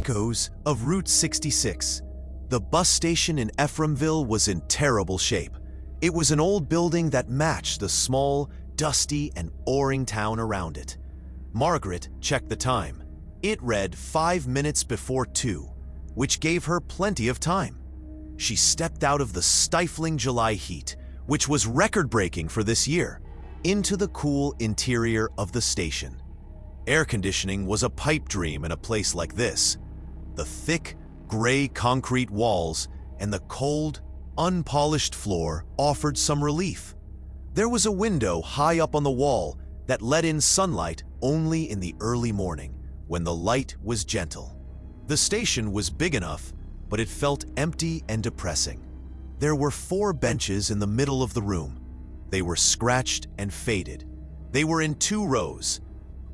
Echoes of Route 66. The bus station in Ephraimville was in terrible shape. It was an old building that matched the small, dusty, and boring town around it. Margaret checked the time. It read 5 minutes before 2, which gave her plenty of time. She stepped out of the stifling July heat, which was record-breaking for this year, into the cool interior of the station. Air conditioning was a pipe dream in a place like this. The thick, gray concrete walls and the cold, unpolished floor offered some relief. There was a window high up on the wall that let in sunlight only in the early morning, when the light was gentle. The station was big enough, but it felt empty and depressing. There were 4 benches in the middle of the room. They were scratched and faded. They were in 2 rows.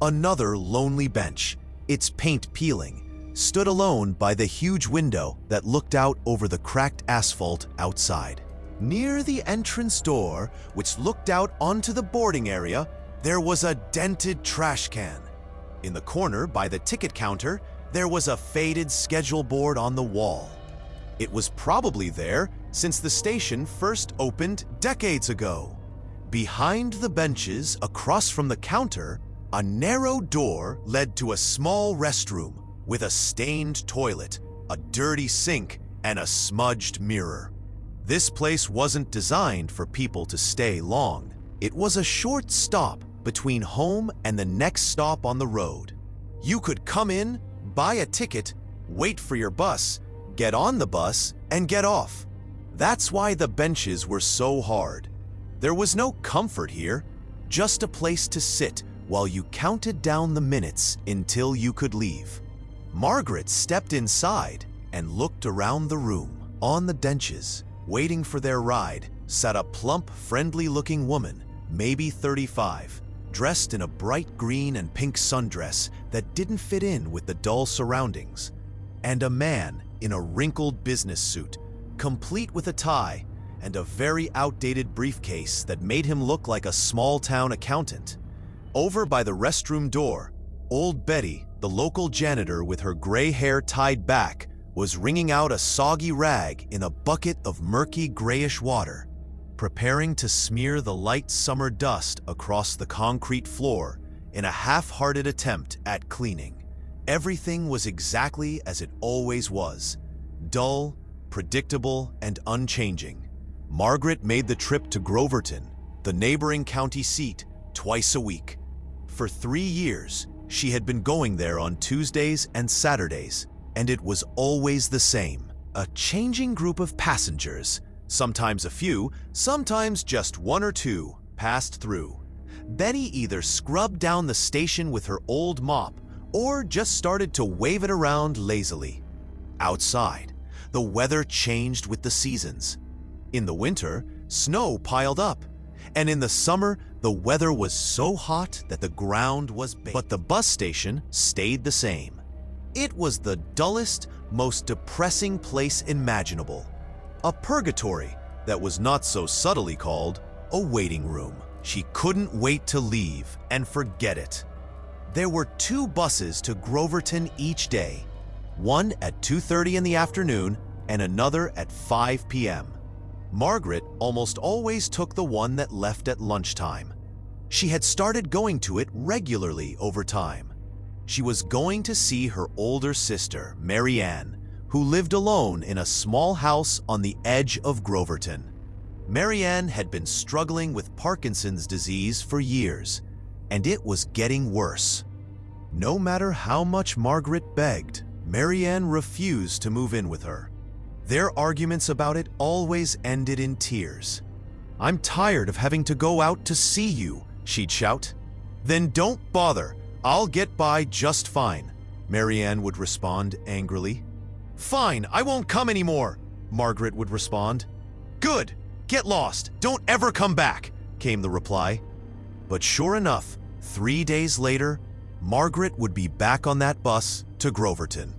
Another lonely bench, its paint peeling, stood alone by the huge window that looked out over the cracked asphalt outside. Near the entrance door, which looked out onto the boarding area, there was a dented trash can. In the corner by the ticket counter, there was a faded schedule board on the wall. It was probably there since the station first opened decades ago. Behind the benches, across from the counter, a narrow door led to a small restroom with a stained toilet, a dirty sink, and a smudged mirror. This place wasn't designed for people to stay long. It was a short stop between home and the next stop on the road. You could come in, buy a ticket, wait for your bus, get on the bus, and get off. That's why the benches were so hard. There was no comfort here, just a place to sit while you counted down the minutes until you could leave. Margaret stepped inside and looked around the room. On the benches, waiting for their ride, sat a plump, friendly-looking woman, maybe 35, dressed in a bright green and pink sundress that didn't fit in with the dull surroundings, and a man in a wrinkled business suit, complete with a tie and a very outdated briefcase that made him look like a small-town accountant. Over by the restroom door, old Betty, the local janitor with her gray hair tied back, was wringing out a soggy rag in a bucket of murky grayish water, preparing to smear the light summer dust across the concrete floor in a half-hearted attempt at cleaning. Everything was exactly as it always was, dull, predictable, and unchanging. Margaret made the trip to Groverton, the neighboring county seat, twice a week. For 3 years, she had been going there on Tuesdays and Saturdays, and it was always the same. A changing group of passengers, sometimes a few, sometimes just 1 or 2, passed through. Betty either scrubbed down the station with her old mop or just started to wave it around lazily. Outside, the weather changed with the seasons. In the winter, snow piled up, and in the summer, the weather was so hot that the ground was baked. But the bus station stayed the same. It was the dullest, most depressing place imaginable. A purgatory that was not so subtly called a waiting room. She couldn't wait to leave and forget it. There were 2 buses to Groverton each day, one at 2:30 in the afternoon and another at 5 p.m. Margaret almost always took the one that left at lunchtime. She had started going to it regularly over time. She was going to see her older sister, Mary Ann, who lived alone in a small house on the edge of Groverton. Mary Ann had been struggling with Parkinson's disease for years, and it was getting worse. No matter how much Margaret begged, Mary Ann refused to move in with her. Their arguments about it always ended in tears. "I'm tired of having to go out to see you," she'd shout. "Then don't bother. I'll get by just fine," Mary Ann would respond angrily. "Fine, I won't come anymore," Margaret would respond. "Good, get lost, don't ever come back," came the reply. But sure enough, 3 days later, Margaret would be back on that bus to Groverton.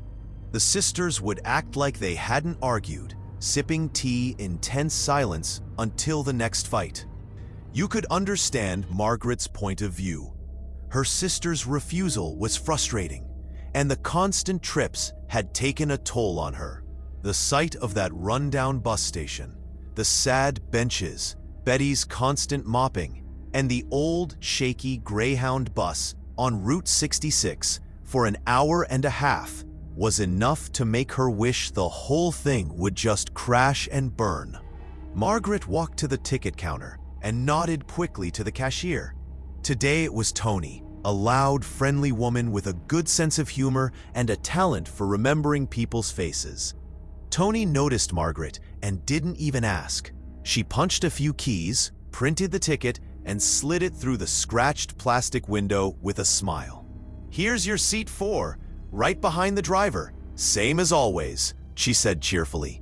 The sisters would act like they hadn't argued, sipping tea in tense silence until the next fight. You could understand Margaret's point of view. Her sister's refusal was frustrating, and the constant trips had taken a toll on her. The sight of that run-down bus station, the sad benches, Betty's constant mopping, and the old, shaky Greyhound bus on Route 66 for an hour and a half was enough to make her wish the whole thing would just crash and burn. Margaret walked to the ticket counter and nodded quickly to the cashier. Today it was Tony, a loud, friendly woman with a good sense of humor and a talent for remembering people's faces. Tony noticed Margaret and didn't even ask. She punched a few keys, printed the ticket, and slid it through the scratched plastic window with a smile. "Here's your seat 4, right behind the driver, same as always," she said cheerfully.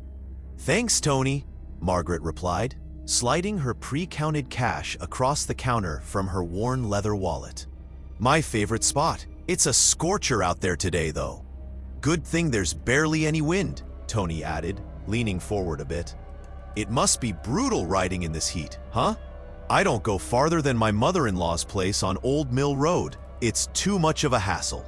"Thanks, Tony," Margaret replied, sliding her pre-counted cash across the counter from her worn leather wallet. "My favorite spot. It's a scorcher out there today, though." "Good thing there's barely any wind," Tony added, leaning forward a bit. "It must be brutal riding in this heat, huh? I don't go farther than my mother-in-law's place on Old Mill Road. It's too much of a hassle."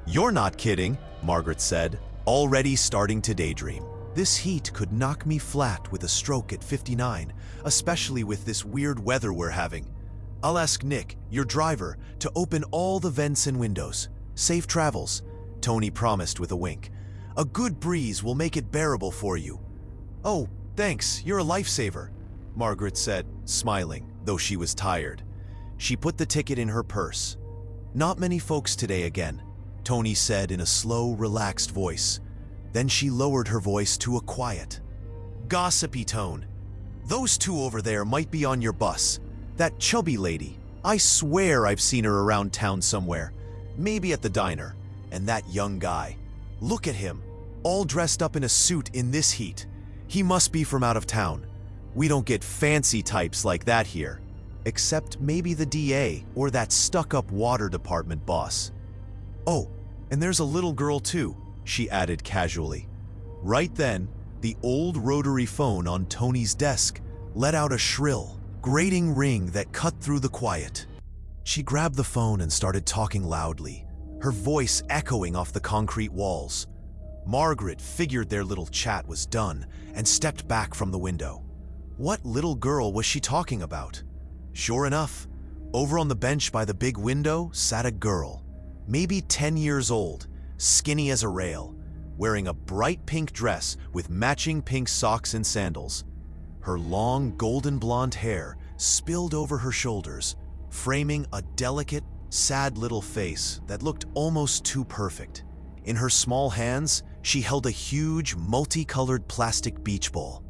"You're not kidding," Margaret said, already starting to daydream. "This heat could knock me flat with a stroke at 59, especially with this weird weather we're having. I'll ask Nick, your driver, to open all the vents and windows. Safe travels," Tony promised with a wink. "A good breeze will make it bearable for you." "Oh, thanks, you're a lifesaver," Margaret said, smiling, though she was tired. She put the ticket in her purse. "Not many folks today again," Tony said in a slow, relaxed voice. Then she lowered her voice to a quiet, gossipy tone. "Those two over there might be on your bus. That chubby lady, I swear I've seen her around town somewhere, maybe at the diner. And that young guy. Look at him, all dressed up in a suit in this heat. He must be from out of town. We don't get fancy types like that here, except maybe the DA or that stuck-up water department boss. Oh, and there's a little girl too," she added casually. Right then, the old rotary phone on Tony's desk let out a shrill, grating ring that cut through the quiet. She grabbed the phone and started talking loudly, her voice echoing off the concrete walls. Margaret figured their little chat was done and stepped back from the window. What little girl was she talking about? Sure enough, over on the bench by the big window sat a girl, maybe 10 years old, skinny as a rail, wearing a bright pink dress with matching pink socks and sandals. Her long golden blonde hair spilled over her shoulders, framing a delicate, sad little face that looked almost too perfect. In her small hands, she held a huge, multicolored plastic beach ball,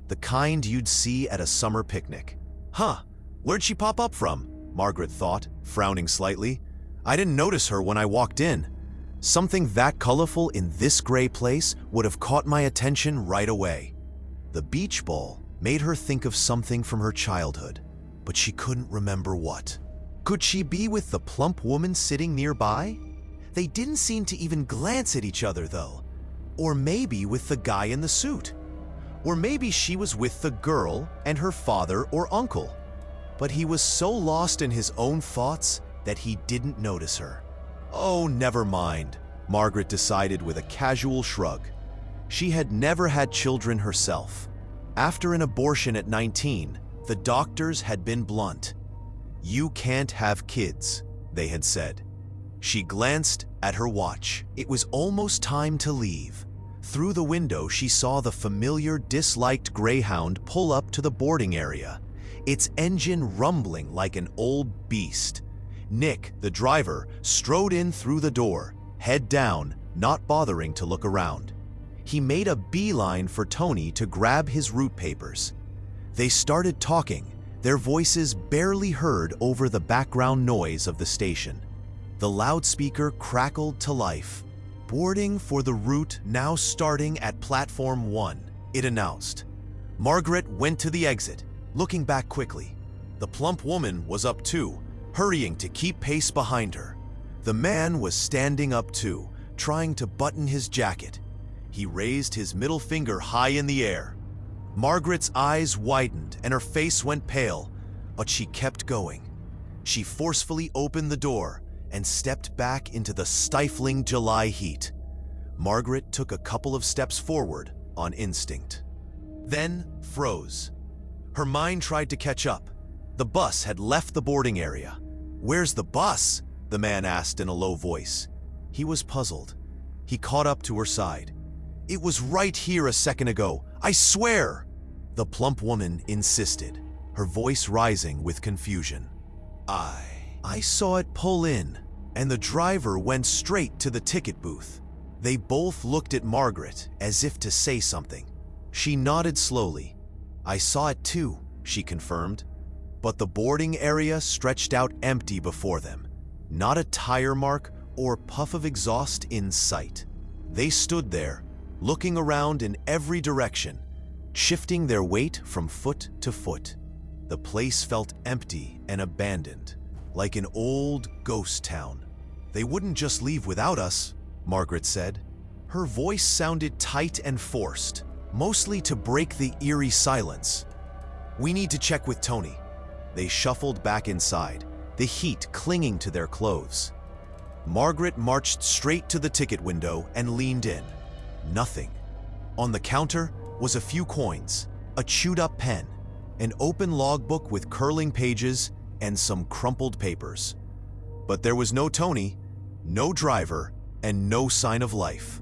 the kind you'd see at a summer picnic. "Huh, where'd she pop up from?" Margaret thought, frowning slightly. "I didn't notice her when I walked in. Something that colorful in this gray place would have caught my attention right away." The beach ball made her think of something from her childhood, but she couldn't remember what. Could she be with the plump woman sitting nearby? They didn't seem to even glance at each other, though. Or maybe with the guy in the suit. Or maybe she was with the girl and her father or uncle. But he was so lost in his own thoughts that he didn't notice her. Oh, never mind, Margaret decided with a casual shrug. She had never had children herself. After an abortion at 19, the doctors had been blunt. "You can't have kids," they had said. She glanced at her watch. It was almost time to leave. Through the window, she saw the familiar, disliked Greyhound pull up to the boarding area, its engine rumbling like an old beast. Nick, the driver, strode in through the door, head down, not bothering to look around. He made a beeline for Tony to grab his route papers. They started talking, their voices barely heard over the background noise of the station. The loudspeaker crackled to life. "Boarding for the route now starting at platform 1, it announced. Margaret went to the exit, looking back quickly. The plump woman was up too, hurrying to keep pace behind her. The man was standing up too, trying to button his jacket. He raised his middle finger high in the air. Margaret's eyes widened and her face went pale, but she kept going. She forcefully opened the door and stepped back into the stifling July heat. Margaret took a couple of steps forward on instinct, then froze. Her mind tried to catch up. The bus had left the boarding area. "Where's the bus?" the man asked in a low voice. He was puzzled. He caught up to her side. "It was right here a second ago, I swear!" The plump woman insisted, her voice rising with confusion. I saw it pull in, and the driver went straight to the ticket booth." They both looked at Margaret as if to say something. She nodded slowly. "I saw it too," she confirmed. But the boarding area stretched out empty before them. Not a tire mark or puff of exhaust in sight. They stood there, looking around in every direction, shifting their weight from foot to foot. The place felt empty and abandoned, like an old ghost town. "They wouldn't just leave without us," Margaret said. Her voice sounded tight and forced, mostly to break the eerie silence. "We need to check with Tony." They shuffled back inside, the heat clinging to their clothes. Margaret marched straight to the ticket window and leaned in. Nothing. On the counter was a few coins, a chewed-up pen, an open logbook with curling pages, and some crumpled papers. But there was no Tony, no driver, and no sign of life.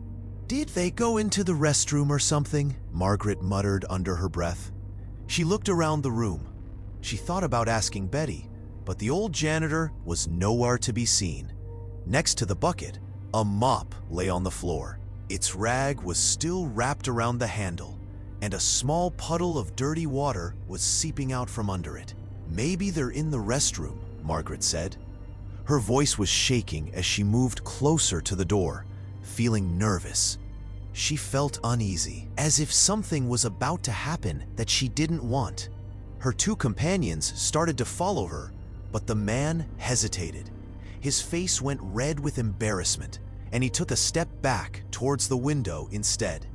"Did they go into the restroom or something?" Margaret muttered under her breath. She looked around the room. She thought about asking Betty, but the old janitor was nowhere to be seen. Next to the bucket, a mop lay on the floor. Its rag was still wrapped around the handle, and a small puddle of dirty water was seeping out from under it. "Maybe they're in the restroom," Margaret said. Her voice was shaking as she moved closer to the door, feeling nervous. She felt uneasy, as if something was about to happen that she didn't want. Her two companions started to follow her, but the man hesitated. His face went red with embarrassment, and he took a step back towards the window instead.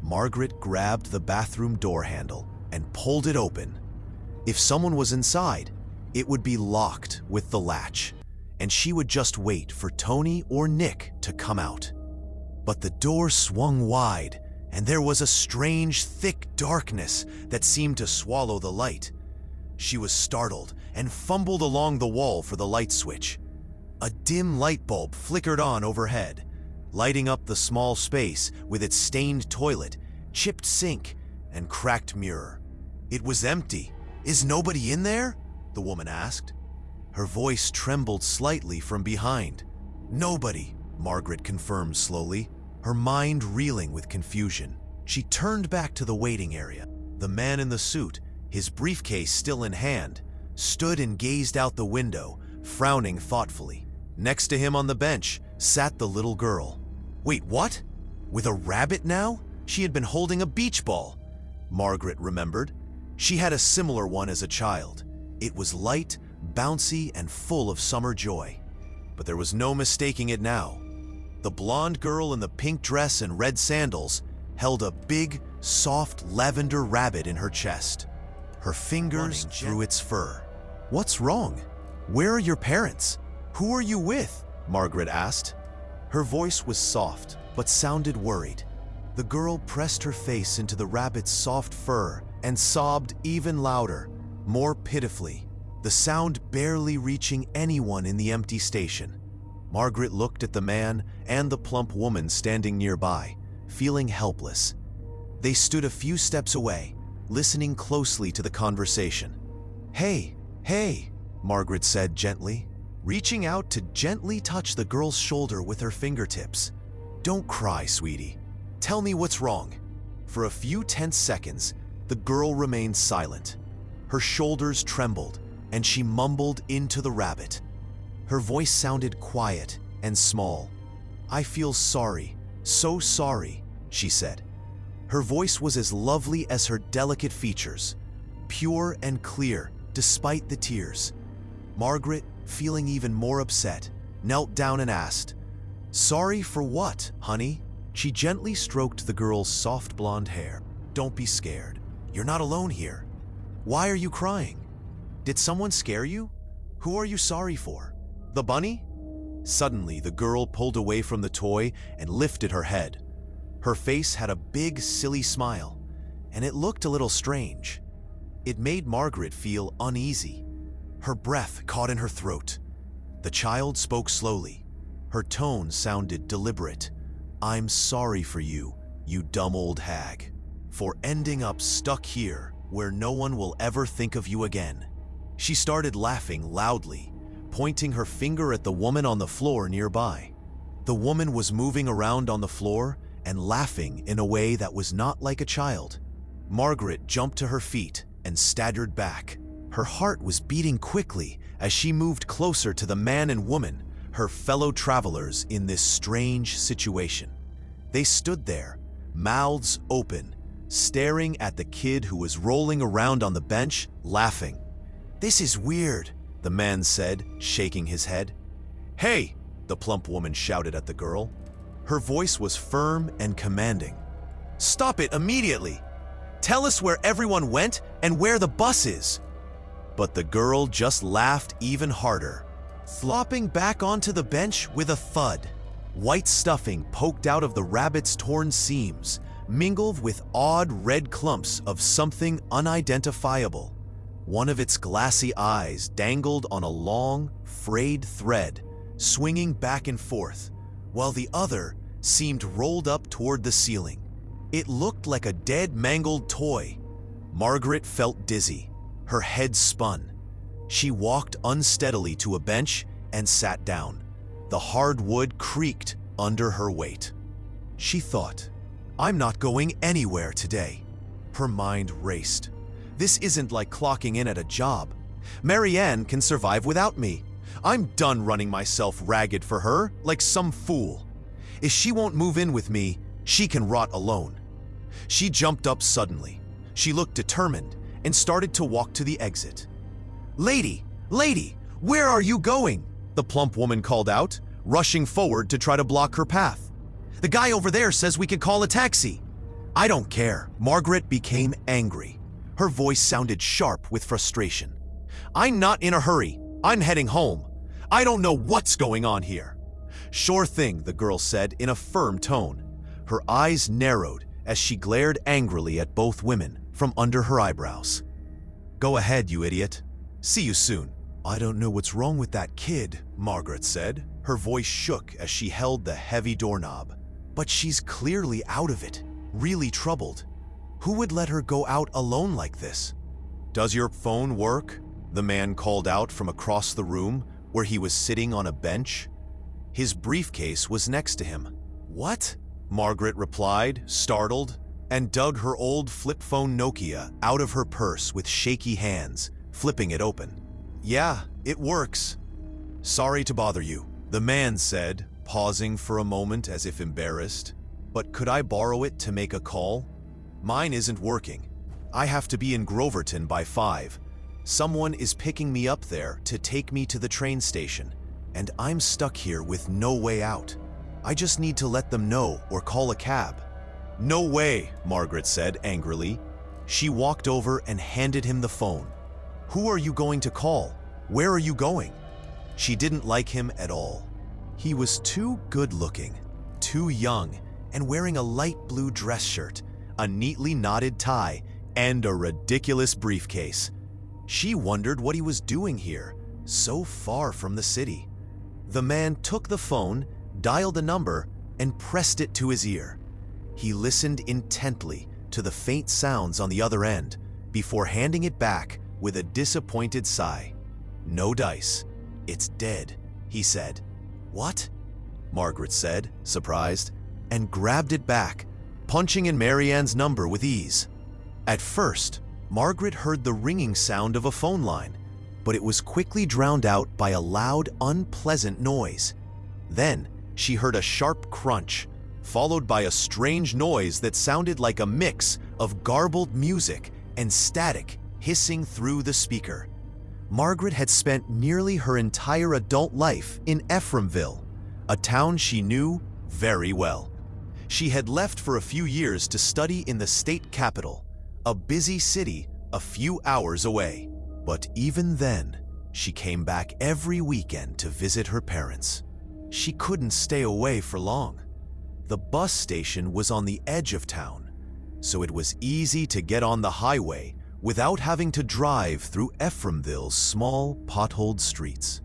Margaret grabbed the bathroom door handle and pulled it open. If someone was inside, it would be locked with the latch, and she would just wait for Tony or Nick to come out. But the door swung wide, and there was a strange, thick darkness that seemed to swallow the light. She was startled and fumbled along the wall for the light switch. A dim light bulb flickered on overhead, lighting up the small space with its stained toilet, chipped sink, and cracked mirror. It was empty. "Is nobody in there?" the woman asked. Her voice trembled slightly from behind. "Nobody," Margaret confirmed slowly, her mind reeling with confusion. She turned back to the waiting area. The man in the suit, his briefcase still in hand, stood and gazed out the window, frowning thoughtfully. Next to him on the bench sat the little girl. "Wait, what? With a rabbit now?" She had been holding a beach ball, Margaret remembered. She had a similar one as a child. It was light, bouncy, and full of summer joy. But there was no mistaking it now. The blonde girl in the pink dress and red sandals held a big, soft lavender rabbit in her chest, her fingers through its fur. "What's wrong? Where are your parents? Who are you with?" Margaret asked. Her voice was soft, but sounded worried. The girl pressed her face into the rabbit's soft fur and sobbed even louder, more pitifully, the sound barely reaching anyone in the empty station. Margaret looked at the man and the plump woman standing nearby, feeling helpless. They stood a few steps away, listening closely to the conversation. Hey," Margaret said gently, reaching out to gently touch the girl's shoulder with her fingertips. "Don't cry, sweetie. Tell me what's wrong." For a few tense seconds, the girl remained silent. Her shoulders trembled, and she mumbled into the rabbit. Her voice sounded quiet and small. "I feel sorry, so sorry," she said. Her voice was as lovely as her delicate features, pure and clear despite the tears. Margaret, feeling even more upset, knelt down and asked, "Sorry for what, honey?" She gently stroked the girl's soft blonde hair. "Don't be scared. You're not alone here. Why are you crying? Did someone scare you? Who are you sorry for? The bunny?" Suddenly, the girl pulled away from the toy and lifted her head. Her face had a big, silly smile, and it looked a little strange. It made Margaret feel uneasy. Her breath caught in her throat. The child spoke slowly. Her tone sounded deliberate. "I'm sorry for you, you dumb old hag, for ending up stuck here where no one will ever think of you again." She started laughing loudly, pointing her finger at the woman on the floor nearby. The woman was moving around on the floor and laughing in a way that was not like a child. Margaret jumped to her feet and staggered back. Her heart was beating quickly as she moved closer to the man and woman, her fellow travelers in this strange situation. They stood there, mouths open, staring at the kid who was rolling around on the bench, laughing. "This is weird," the man said, shaking his head. "Hey!" the plump woman shouted at the girl. Her voice was firm and commanding. "Stop it immediately! Tell us where everyone went and where the bus is!" But the girl just laughed even harder, flopping back onto the bench with a thud. White stuffing poked out of the rabbit's torn seams, mingled with odd red clumps of something unidentifiable. One of its glassy eyes dangled on a long, frayed thread, swinging back and forth, while the other seemed rolled up toward the ceiling. It looked like a dead, mangled toy. Margaret felt dizzy. Her head spun. She walked unsteadily to a bench and sat down. The hard wood creaked under her weight. She thought, "I'm not going anywhere today." Her mind raced. This isn't like clocking in at a job. Marianne can survive without me. I'm done running myself ragged for her like some fool. If she won't move in with me, she can rot alone. She jumped up suddenly. She looked determined and started to walk to the exit. Lady, where are you going?" the plump woman called out, rushing forward to try to block her path. "The guy over there says we could call a taxi." "I don't care." Margaret became angry. Her voice sounded sharp with frustration. "I'm not in a hurry. I'm heading home. I don't know what's going on here." "Sure thing," the girl said in a firm tone. Her eyes narrowed as she glared angrily at both women from under her eyebrows. "Go ahead, you idiot. See you soon." "I don't know what's wrong with that kid," Margaret said. Her voice shook as she held the heavy doorknob. "But she's clearly out of it, really troubled. Who would let her go out alone like this?" "Does your phone work?" the man called out from across the room where he was sitting on a bench. His briefcase was next to him. "What?" Margaret replied, startled, and dug her old flip phone Nokia out of her purse with shaky hands, flipping it open. "Yeah, it works. Sorry to bother you," the man said, pausing for a moment as if embarrassed. "But could I borrow it to make a call? Mine isn't working. I have to be in Groverton by 5. Someone is picking me up there to take me to the train station, and I'm stuck here with no way out. I just need to let them know or call a cab." "No way," Margaret said angrily. She walked over and handed him the phone. "Who are you going to call? Where are you going?" She didn't like him at all. He was too good-looking, too young, and wearing a light blue dress shirt, a neatly knotted tie, and a ridiculous briefcase. She wondered what he was doing here, so far from the city. The man took the phone, dialed a number, and pressed it to his ear. He listened intently to the faint sounds on the other end before handing it back with a disappointed sigh. "No dice. It's dead," he said. "What?" Margaret said, surprised, and grabbed it back, punching in Marianne's number with ease. At first, Margaret heard the ringing sound of a phone line, but it was quickly drowned out by a loud, unpleasant noise. Then, she heard a sharp crunch, followed by a strange noise that sounded like a mix of garbled music and static hissing through the speaker. Margaret had spent nearly her entire adult life in Ephraimville, a town she knew very well. She had left for a few years to study in the state capital, a busy city a few hours away. But even then, she came back every weekend to visit her parents. she couldn't stay away for long. The bus station was on the edge of town, so it was easy to get on the highway without having to drive through Ephraimville's small, potholed streets.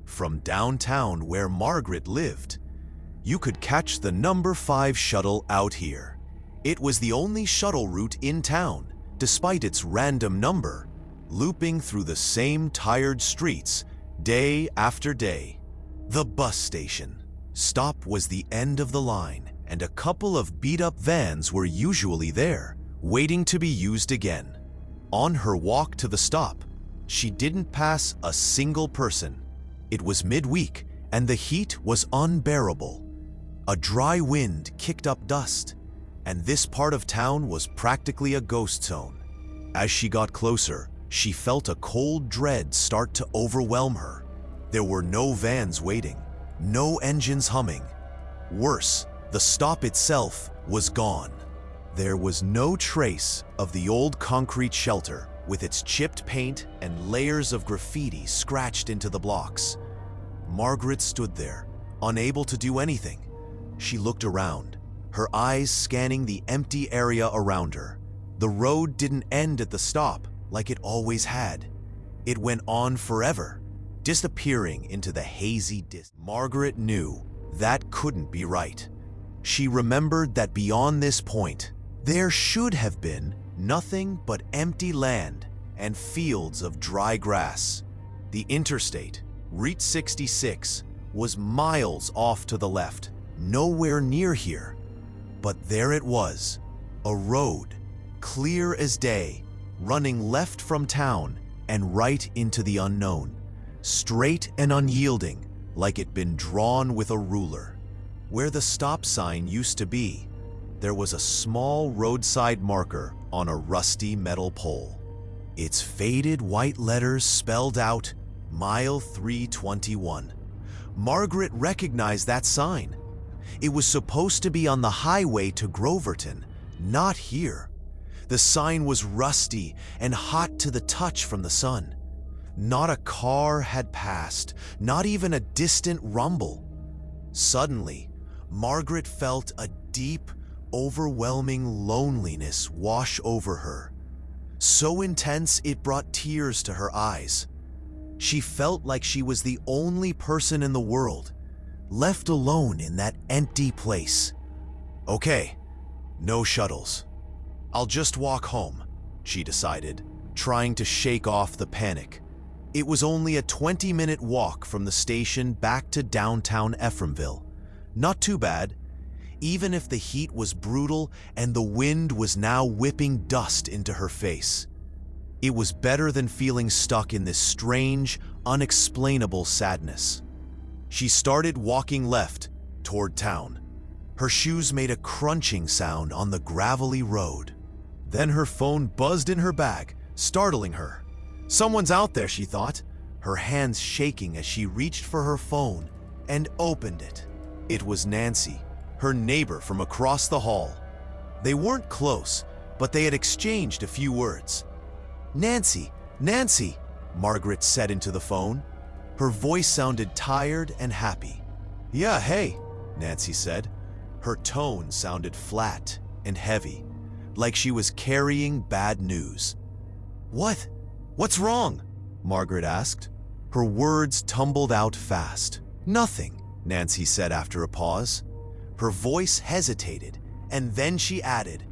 From downtown where Margaret lived, you could catch the number 5 shuttle out here. It was the only shuttle route in town, despite its random number, looping through the same tired streets day after day. The bus station stop was the end of the line, and a couple of beat-up vans were usually there, waiting to be used again. On her walk to the stop, she didn't pass a single person. It was midweek, and the heat was unbearable. A dry wind kicked up dust, and this part of town was practically a ghost zone. As she got closer, she felt a cold dread start to overwhelm her. There were no vans waiting, no engines humming. Worse, the stop itself was gone. There was no trace of the old concrete shelter with its chipped paint and layers of graffiti scratched into the blocks. Margaret stood there, unable to do anything. She looked around, her eyes scanning the empty area around her. The road didn't end at the stop like it always had. It went on forever, disappearing into the hazy distance. Margaret knew that couldn't be right. She remembered that beyond this point, there should have been nothing but empty land and fields of dry grass. The interstate, Route 66, was miles off to the left, nowhere near here. But there it was, a road, clear as day, running left from town and right into the unknown, straight and unyielding, like it'd been drawn with a ruler. Where the stop sign used to be, there was a small roadside marker on a rusty metal pole. Its faded white letters spelled out Mile 321. Margaret recognized that sign. It was supposed to be on the highway to Groverton, not here. The sign was rusty and hot to the touch from the sun. Not a car had passed, not even a distant rumble. Suddenly, Margaret felt a deep, overwhelming loneliness wash over her. So intense it brought tears to her eyes. She felt like she was the only person in the world, left alone in that empty place. Okay, no shuttles. I'll just walk home, she decided, trying to shake off the panic. It was only a 20-minute walk from the station back to downtown Ephraimville. Not too bad, even if the heat was brutal and the wind was now whipping dust into her face. It was better than feeling stuck in this strange, unexplainable sadness. She started walking left, toward town. Her shoes made a crunching sound on the gravelly road. Then her phone buzzed in her bag, startling her. Someone's out there, she thought, her hands shaking as she reached for her phone and opened it. It was Nancy, her neighbor from across the hall. They weren't close, but they had exchanged a few words. "Nancy, Nancy," Margaret said into the phone. Her voice sounded tired and happy. "Yeah, hey," Nancy said. Her tone sounded flat and heavy, like she was carrying bad news. "What? What's wrong?" Margaret asked. Her words tumbled out fast. "Nothing," Nancy said after a pause. Her voice hesitated, and then she added,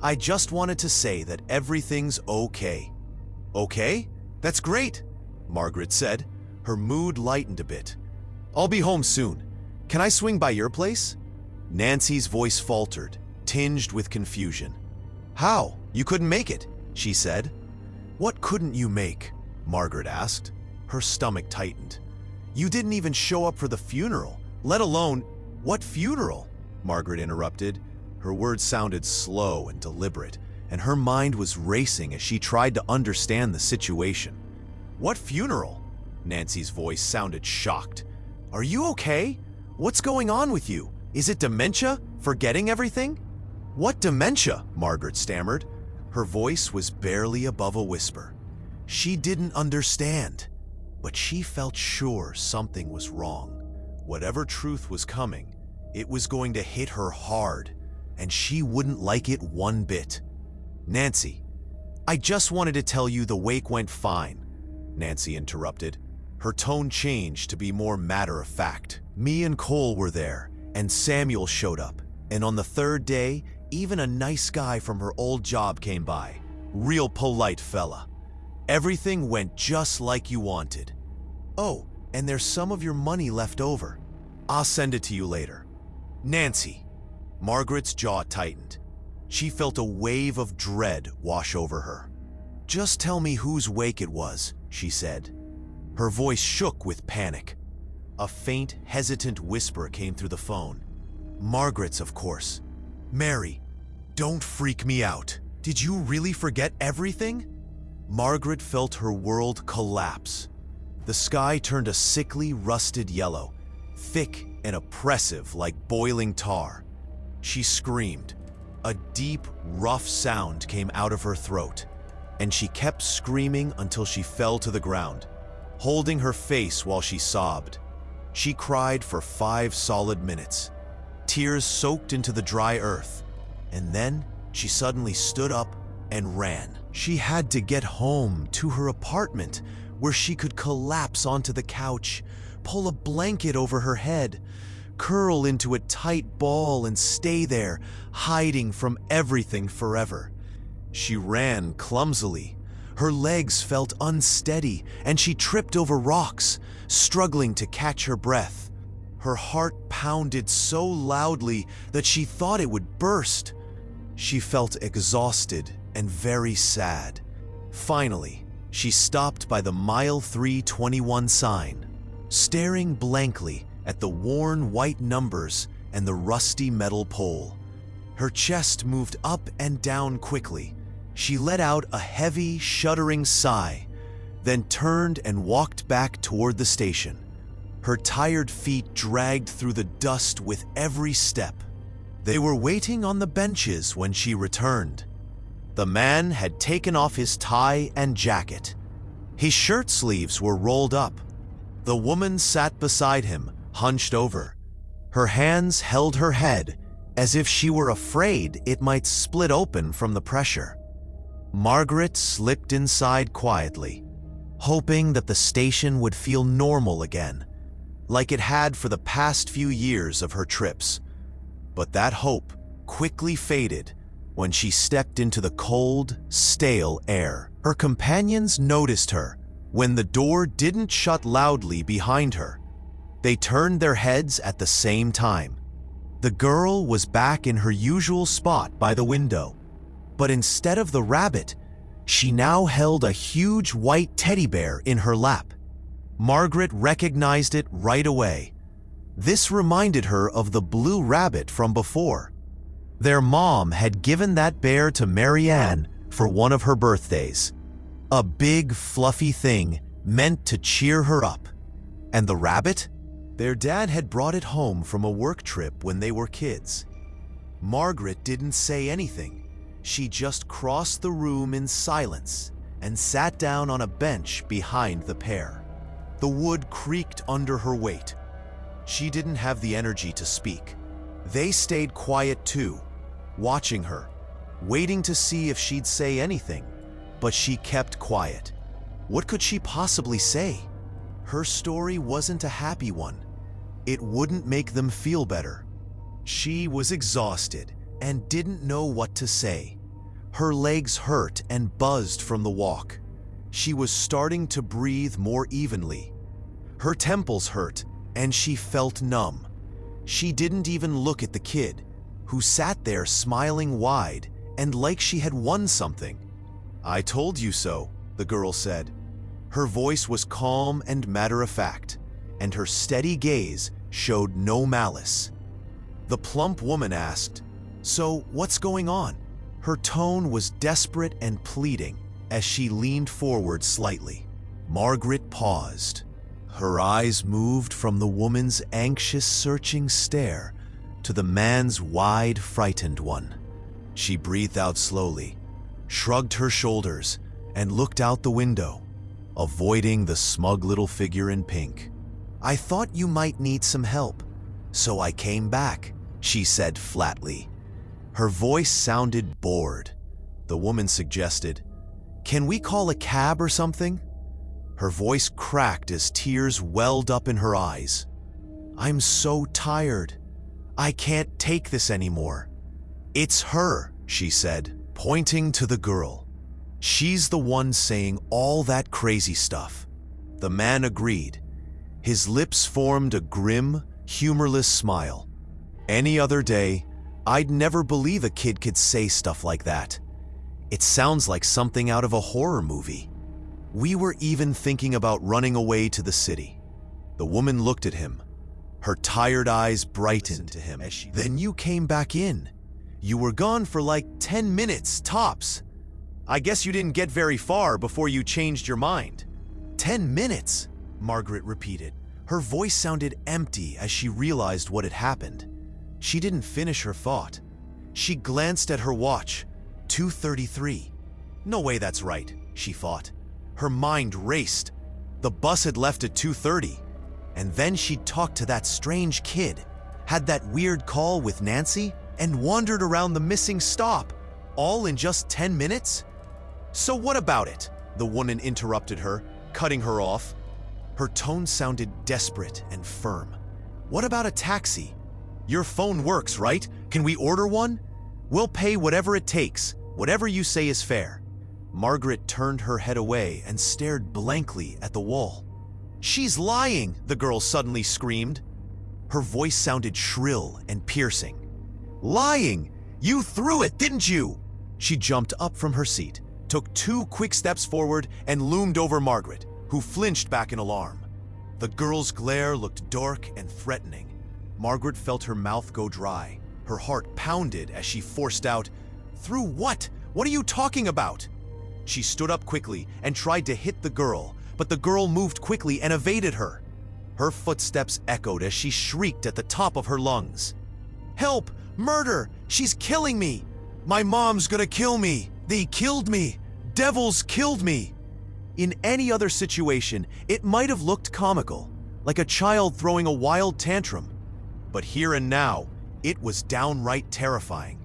"I just wanted to say that everything's okay." "Okay? That's great," Margaret said. Her mood lightened a bit. "I'll be home soon. Can I swing by your place?" Nancy's voice faltered, tinged with confusion. "How? You couldn't make it," she said. "What couldn't you make?" Margaret asked. Her stomach tightened. "You didn't even show up for the funeral, let alone—" "What funeral?" Margaret interrupted. Her words sounded slow and deliberate, and her mind was racing as she tried to understand the situation. "What funeral?" Nancy's voice sounded shocked. "Are you okay? What's going on with you? Is it dementia? Forgetting everything?" "What dementia?" Margaret stammered. Her voice was barely above a whisper. She didn't understand, but she felt sure something was wrong. Whatever truth was coming, it was going to hit her hard, and she wouldn't like it one bit. "Nancy, I just wanted to tell you the wake went fine," Nancy interrupted. Her tone changed to be more matter-of-fact. "Me and Cole were there, and Samuel showed up. And on the third day, even a nice guy from her old job came by. Real polite fella. Everything went just like you wanted. Oh, and there's some of your money left over. I'll send it to you later." "Nancy." Margaret's jaw tightened. She felt a wave of dread wash over her. "Just tell me whose wake it was," she said. Her voice shook with panic. A faint, hesitant whisper came through the phone. "Margaret's, of course. Mary, don't freak me out. Did you really forget everything?" Margaret felt her world collapse. The sky turned a sickly, rusted yellow, thick and oppressive like boiling tar. She screamed. A deep, rough sound came out of her throat, and she kept screaming until she fell to the ground, holding her face while she sobbed. She cried for 5 solid minutes. Tears soaked into the dry earth, and then she suddenly stood up and ran. She had to get home to her apartment where she could collapse onto the couch, pull a blanket over her head, curl into a tight ball and stay there, hiding from everything forever. She ran clumsily. Her legs felt unsteady, and she tripped over rocks, struggling to catch her breath. Her heart pounded so loudly that she thought it would burst. She felt exhausted and very sad. Finally, she stopped by the mile 321 sign, staring blankly at the worn white numbers and the rusty metal pole. Her chest moved up and down quickly. She let out a heavy, shuddering sigh, then turned and walked back toward the station. Her tired feet dragged through the dust with every step. They were waiting on the benches when she returned. The man had taken off his tie and jacket. His shirt sleeves were rolled up. The woman sat beside him, hunched over. Her hands held her head as if she were afraid it might split open from the pressure. Margaret slipped inside quietly, hoping that the station would feel normal again, like it had for the past few years of her trips. But that hope quickly faded when she stepped into the cold, stale air. Her companions noticed her when the door didn't shut loudly behind her. They turned their heads at the same time. The girl was back in her usual spot by the window, but instead of the rabbit, she now held a huge white teddy bear in her lap. Margaret recognized it right away. This reminded her of the blue rabbit from before. Their mom had given that bear to Marianne for one of her birthdays. A big, fluffy thing meant to cheer her up. And the rabbit? Their dad had brought it home from a work trip when they were kids. Margaret didn't say anything. She just crossed the room in silence and sat down on a bench behind the pair. The wood creaked under her weight. She didn't have the energy to speak. They stayed quiet too, watching her, waiting to see if she'd say anything, but she kept quiet. What could she possibly say? Her story wasn't a happy one. It wouldn't make them feel better. She was exhausted and didn't know what to say. Her legs hurt and buzzed from the walk. She was starting to breathe more evenly. Her temples hurt and she felt numb. She didn't even look at the kid, who sat there smiling wide and like she had won something. "I told you so," the girl said. Her voice was calm and matter-of-fact, and her steady gaze showed no malice. The plump woman asked, "So what's going on?" Her tone was desperate and pleading as she leaned forward slightly. Margaret paused. Her eyes moved from the woman's anxious, searching stare to the man's wide, frightened one. She breathed out slowly, shrugged her shoulders, and looked out the window, avoiding the smug little figure in pink. I thought you might need some help, so I came back, she said flatly. Her voice sounded bored. The woman suggested, "Can we call a cab or something?" Her voice cracked as tears welled up in her eyes. "I'm so tired. I can't take this anymore." "It's her," she said, pointing to the girl. "She's the one saying all that crazy stuff." The man agreed. His lips formed a grim, humorless smile. "Any other day, I'd never believe a kid could say stuff like that. It sounds like something out of a horror movie. We were even thinking about running away to the city." The woman looked at him. Her tired eyes brightened to him. "Then you came back in. You were gone for like 10 minutes, tops. I guess you didn't get very far before you changed your mind." 10 minutes, Margaret repeated. Her voice sounded empty as she realized what had happened. She didn't finish her thought. She glanced at her watch. 2:33. No way that's right, she thought. Her mind raced. The bus had left at 2:30. And then she'd talked to that strange kid, had that weird call with Nancy, and wandered around the missing stop, all in just 10 minutes? "So what about it?" the woman interrupted her, cutting her off. Her tone sounded desperate and firm. "What about a taxi? Your phone works, right? Can we order one? We'll pay whatever it takes, whatever you say is fair." Margaret turned her head away and stared blankly at the wall. "She's lying!" the girl suddenly screamed. Her voice sounded shrill and piercing. "Lying! You threw it, didn't you?" She jumped up from her seat, took 2 quick steps forward, and loomed over Margaret, who flinched back in alarm. The girl's glare looked dark and threatening. Margaret felt her mouth go dry. Her heart pounded as she forced out, "Through what? What are you talking about?" She stood up quickly and tried to hit the girl, but the girl moved quickly and evaded her. Her footsteps echoed as she shrieked at the top of her lungs. "Help! Murder! She's killing me! My mom's gonna kill me! They killed me! Devils killed me!" In any other situation, it might have looked comical, like a child throwing a wild tantrum. But here and now, it was downright terrifying.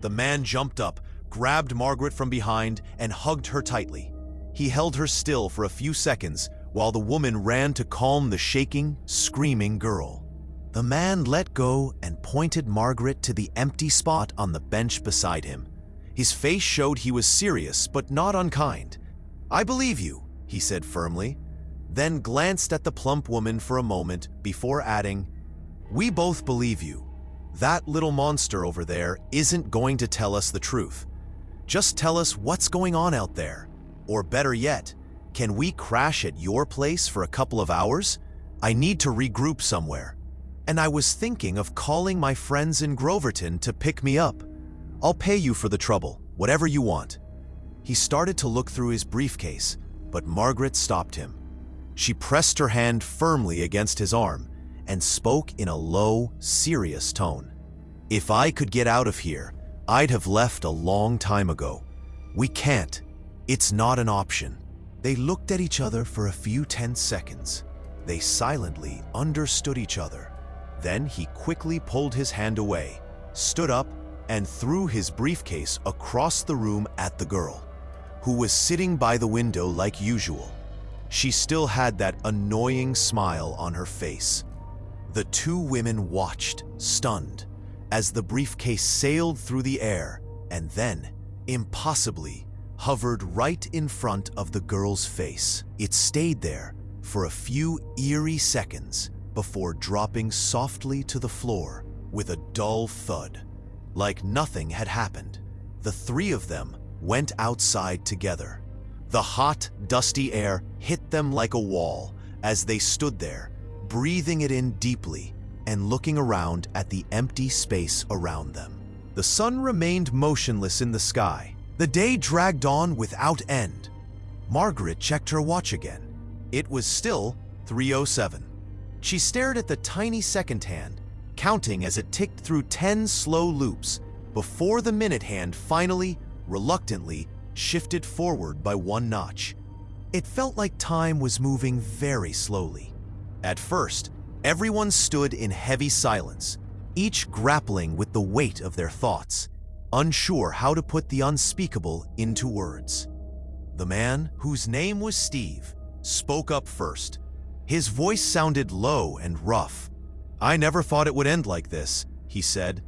The man jumped up, grabbed Margaret from behind, and hugged her tightly. He held her still for a few seconds while the woman ran to calm the shaking, screaming girl. The man let go and pointed Margaret to the empty spot on the bench beside him. His face showed he was serious but not unkind. "I believe you," he said firmly, then glanced at the plump woman for a moment before adding, "We both believe you. That little monster over there isn't going to tell us the truth. Just tell us what's going on out there. Or better yet, can we crash at your place for a couple of hours? I need to regroup somewhere. And I was thinking of calling my friends in Groverton to pick me up. I'll pay you for the trouble, whatever you want." He started to look through his briefcase, but Margaret stopped him. She pressed her hand firmly against his arm and spoke in a low, serious tone. "If I could get out of here, I'd have left a long time ago. We can't. It's not an option." They looked at each other for a few tense seconds. They silently understood each other. Then he quickly pulled his hand away, stood up, and threw his briefcase across the room at the girl, who was sitting by the window like usual. She still had that annoying smile on her face. The two women watched, stunned, as the briefcase sailed through the air and then, impossibly, hovered right in front of the girl's face. It stayed there for a few eerie seconds before dropping softly to the floor with a dull thud. Like nothing had happened, the three of them went outside together. The hot, dusty air hit them like a wall as they stood there, breathing it in deeply and looking around at the empty space around them. The sun remained motionless in the sky. The day dragged on without end. Margaret checked her watch again. It was still 3:07. She stared at the tiny second hand, counting as it ticked through 10 slow loops before the minute hand finally, reluctantly, shifted forward by 1 notch. It felt like time was moving very slowly. At first, everyone stood in heavy silence, each grappling with the weight of their thoughts, unsure how to put the unspeakable into words. The man, whose name was Steve, spoke up first. His voice sounded low and rough. "I never thought it would end like this," he said.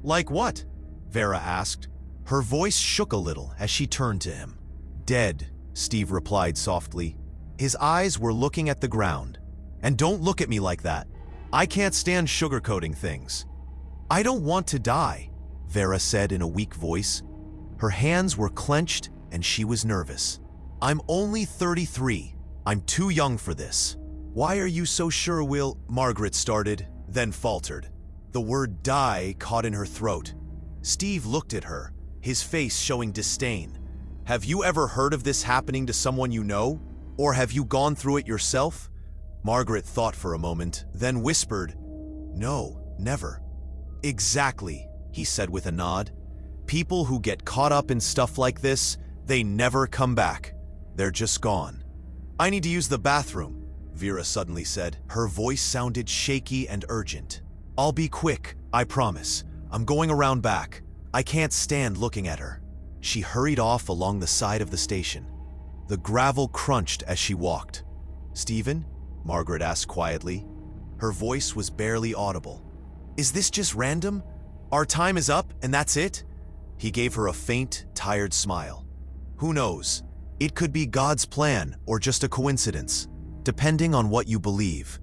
"Like what?" Vera asked. Her voice shook a little as she turned to him. "Dead," Steve replied softly. His eyes were looking at the ground. "And don't look at me like that. I can't stand sugarcoating things." "I don't want to die," Vera said in a weak voice. Her hands were clenched and she was nervous. "I'm only 33. I'm too young for this." "Why are you so sure we'll—" Margaret started, then faltered. The word die caught in her throat. Steve looked at her, his face showing disdain. "Have you ever heard of this happening to someone you know? Or have you gone through it yourself?" Margaret thought for a moment, then whispered, "No, never." "Exactly," he said with a nod. "People who get caught up in stuff like this, they never come back. They're just gone." "I need to use the bathroom," Vera suddenly said. Her voice sounded shaky and urgent. "I'll be quick, I promise. I'm going around back. I can't stand looking at her." She hurried off along the side of the station. The gravel crunched as she walked. "Stephen?" Margaret asked quietly. Her voice was barely audible. "Is this just random? Our time is up and that's it?" He gave her a faint, tired smile. "Who knows? It could be God's plan or just a coincidence, depending on what you believe."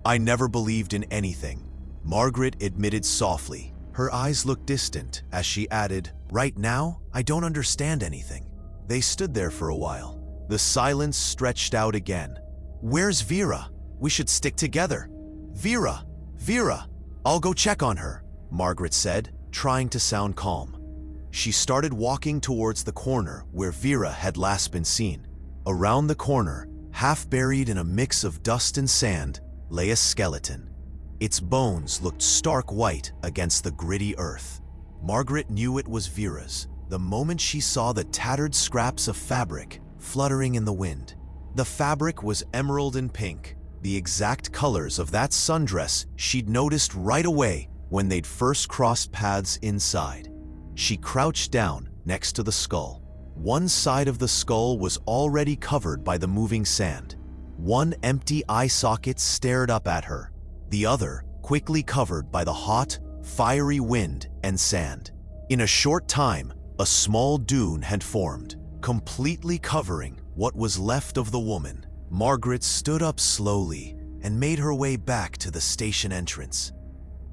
"I never believed in anything," Margaret admitted softly. Her eyes looked distant as she added, "Right now, I don't understand anything." They stood there for a while. The silence stretched out again. "Where's Vera? We should stick together." "Vera! Vera! I'll go check on her," Margaret said, trying to sound calm. She started walking towards the corner where Vera had last been seen. Around the corner, half buried in a mix of dust and sand, lay a skeleton. Its bones looked stark white against the gritty earth. Margaret knew it was Vera's the moment she saw the tattered scraps of fabric fluttering in the wind. The fabric was emerald and pink, the exact colors of that sundress she'd noticed right away when they'd first crossed paths inside. She crouched down next to the skull. One side of the skull was already covered by the moving sand. One empty eye socket stared up at her, the other quickly covered by the hot, fiery wind and sand. In a short time, a small dune had formed, completely covering what was left of the woman. Margaret stood up slowly and made her way back to the station entrance.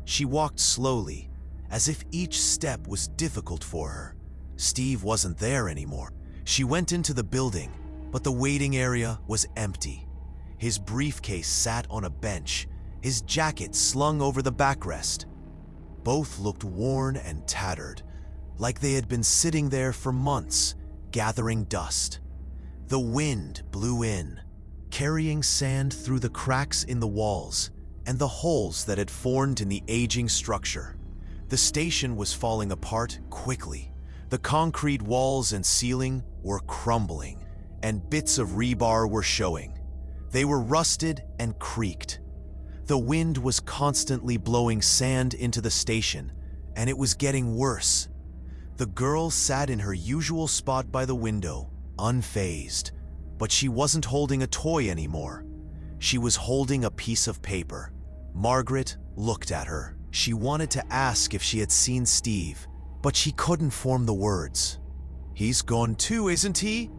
She walked slowly, as if each step was difficult for her. Steve wasn't there anymore. She went into the building, but the waiting area was empty. His briefcase sat on a bench, his jacket slung over the backrest. Both looked worn and tattered, like they had been sitting there for months, gathering dust. The wind blew in, carrying sand through the cracks in the walls and the holes that had formed in the aging structure. The station was falling apart quickly. The concrete walls and ceiling were crumbling, and bits of rebar were showing. They were rusted and creaked. The wind was constantly blowing sand into the station, and it was getting worse. The girl sat in her usual spot by the window, unfazed, but she wasn't holding a toy anymore. She was holding a piece of paper. Margaret looked at her. She wanted to ask if she had seen Steve, but she couldn't form the words. "He's gone too, isn't he?"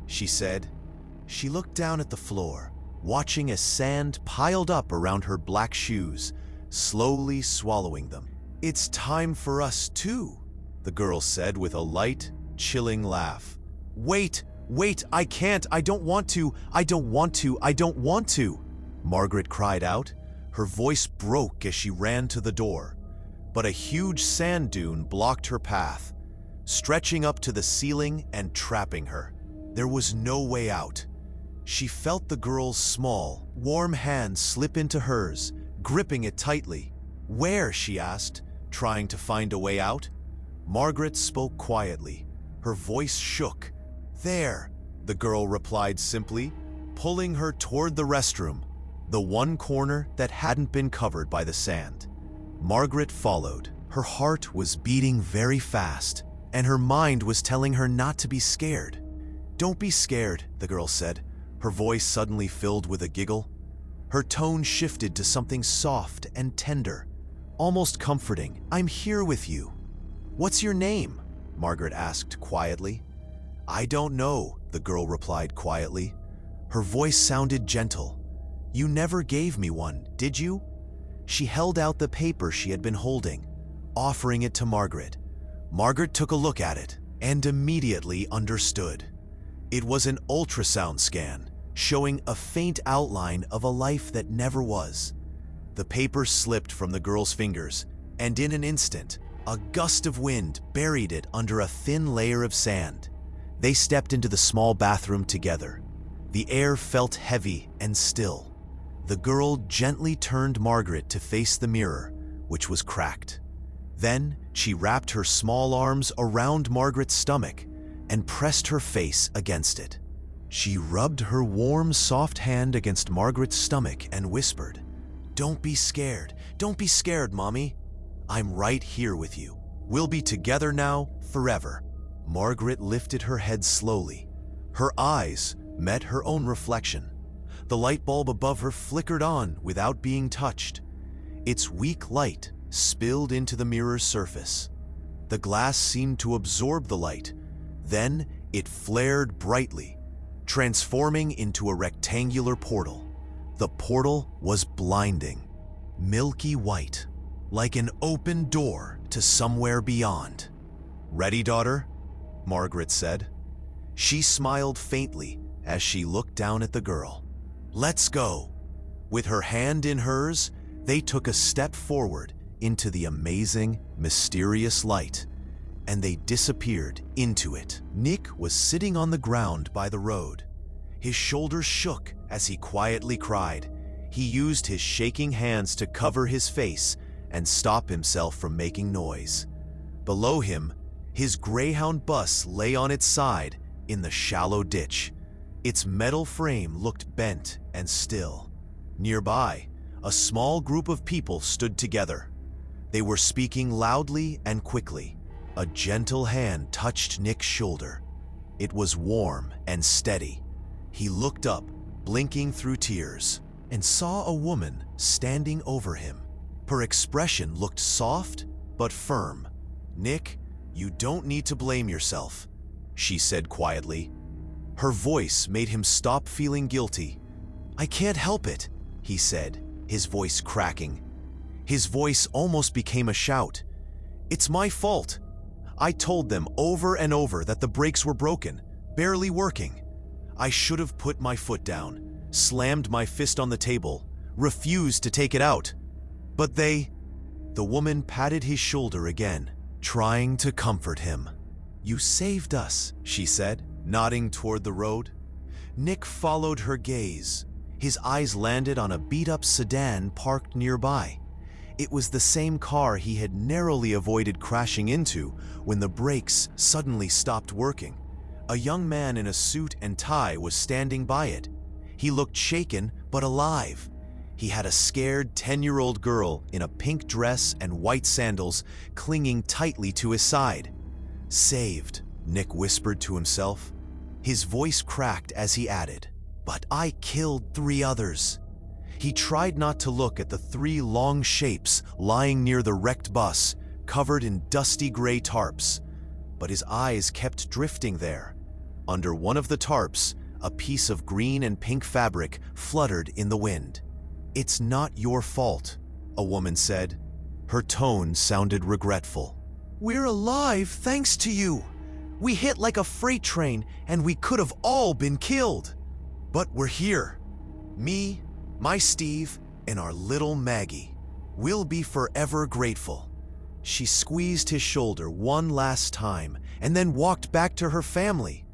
she said. She looked down at the floor, watching as sand piled up around her black shoes, slowly swallowing them. "It's time for us too," the girl said with a light, chilling laugh. "Wait, I can't, I don't want to, I don't want to, I don't want to," Margaret cried out. Her voice broke as she ran to the door, but a huge sand dune blocked her path, stretching up to the ceiling and trapping her. There was no way out. She felt the girl's small, warm hand slip into hers, gripping it tightly. "Where?" she asked, trying to find a way out. Margaret spoke quietly. Her voice shook. "There," the girl replied simply, pulling her toward the restroom. the one corner that hadn't been covered by the sand. Margaret followed. Her heart was beating very fast, and her mind was telling her not to be scared. "Don't be scared," the girl said, her voice suddenly filled with a giggle. Her tone shifted to something soft and tender, almost comforting. "I'm here with you." "What's your name?" Margaret asked quietly. "I don't know," the girl replied quietly. Her voice sounded gentle. "You never gave me one, did you?" She held out the paper she had been holding, offering it to Margaret. Margaret took a look at it and immediately understood. It was an ultrasound scan, showing a faint outline of a life that never was. The paper slipped from the girl's fingers, and in an instant, a gust of wind buried it under a thin layer of sand. They stepped into the small bathroom together. The air felt heavy and still. The girl gently turned Margaret to face the mirror, which was cracked. Then she wrapped her small arms around Margaret's stomach and pressed her face against it. She rubbed her warm, soft hand against Margaret's stomach and whispered, "Don't be scared. Don't be scared, Mommy. I'm right here with you. We'll be together now forever." Margaret lifted her head slowly. Her eyes met her own reflection. The light bulb above her flickered on without being touched. Its weak light spilled into the mirror's surface. The glass seemed to absorb the light. Then it flared brightly, transforming into a rectangular portal. The portal was blinding, milky white, like an open door to somewhere beyond. "Ready, daughter?" Margaret said. She smiled faintly as she looked down at the girl. "Let's go." With her hand in hers, they took a step forward into the amazing, mysterious light, and they disappeared into it. Nick was sitting on the ground by the road. His shoulders shook as he quietly cried. He used his shaking hands to cover his face and stop himself from making noise. Below him, his Greyhound bus lay on its side in the shallow ditch. Its metal frame looked bent and still. Nearby, a small group of people stood together. They were speaking loudly and quickly. A gentle hand touched Nick's shoulder. It was warm and steady. He looked up, blinking through tears, and saw a woman standing over him. Her expression looked soft but firm. "Nick, you don't need to blame yourself," she said quietly. Her voice made him stop feeling guilty. "I can't help it," he said, his voice cracking. His voice almost became a shout. "It's my fault. I told them over and over that the brakes were broken, barely working. I should have put my foot down, slammed my fist on the table, refused to take it out. But they..." The woman patted his shoulder again, trying to comfort him. "You saved us," she said, nodding toward the road. Nick followed her gaze. His eyes landed on a beat-up sedan parked nearby. It was the same car he had narrowly avoided crashing into when the brakes suddenly stopped working. A young man in a suit and tie was standing by it. He looked shaken but alive. He had a scared 10-year-old girl in a pink dress and white sandals clinging tightly to his side. "Saved," Nick whispered to himself. His voice cracked as he added, "But I killed 3 others." He tried not to look at the 3 long shapes lying near the wrecked bus, covered in dusty gray tarps, but his eyes kept drifting there. Under one of the tarps, a piece of green and pink fabric fluttered in the wind. "It's not your fault," a woman said. Her tone sounded regretful. "We're alive thanks to you. We hit like a freight train and we could have all been killed. But we're here. Me, my Steve, and our little Maggie. We'll be forever grateful." She squeezed his shoulder one last time and then walked back to her family,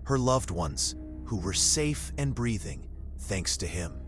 her loved ones, who were safe and breathing thanks to him.